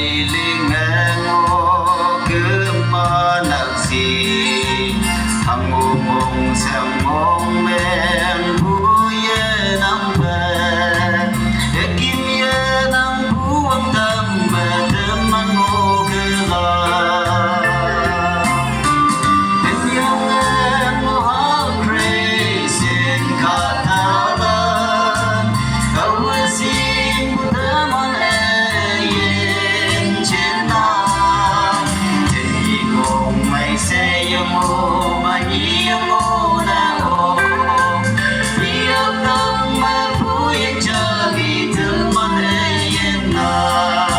linh nghe ngô cứ mà nặc gì thằng ngô mong xem mong men vui năm về để kim ye năm buông tâm về tâm ăn ngô cứ là tình yêu em ngô hát praise cả thao lên cầu xin tâm an em trên nào thì ngô mày sẽ yêu ngô mà yêu ngô na ô yêu tâm mà vui cho vì tâm an em nào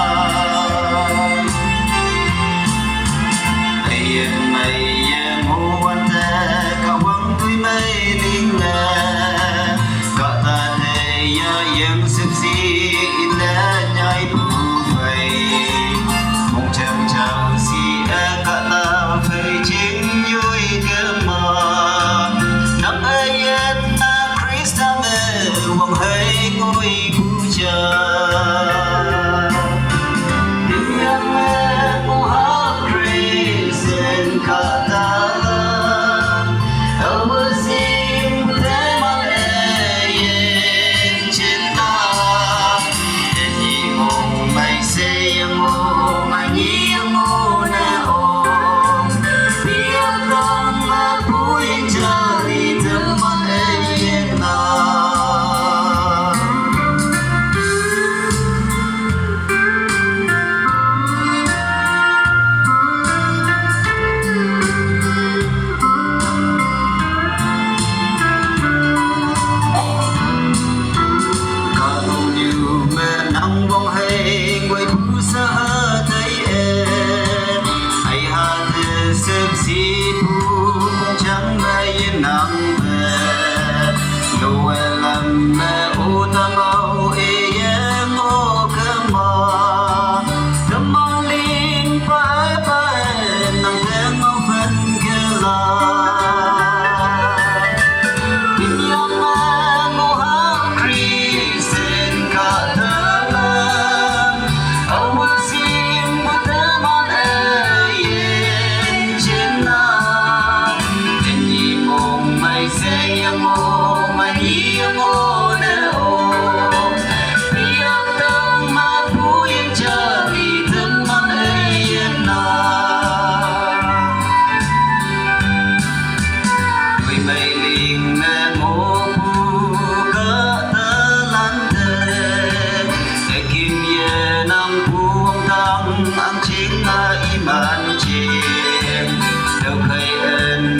em mày em ngô anh ta cao vắng tuổi mây linh là cả ta này em sắp xỉ là nhai đủ vậy mong chẳng chào gì cả ta phải chính vui cơ mà năm ấy em na Christa mê hoàng hay ngôi cu cha nắng về lúa làm mẹ u ta mau em ngô cơ mà linh phải nắng thêm mau phân kia là tình yêu em ngô hát Christian cả thơ lên ông muốn xin một thơ mong em trên nào mày sẽ yêu ngô mà yêu ngô nè ô yêu tâm mà vui cho vì tâm man ấy em nào người mày liền nghe ngô bu cỡ tơ lan thề để kim ye nang buông thang ăn chính iman chiên đâu khơi ên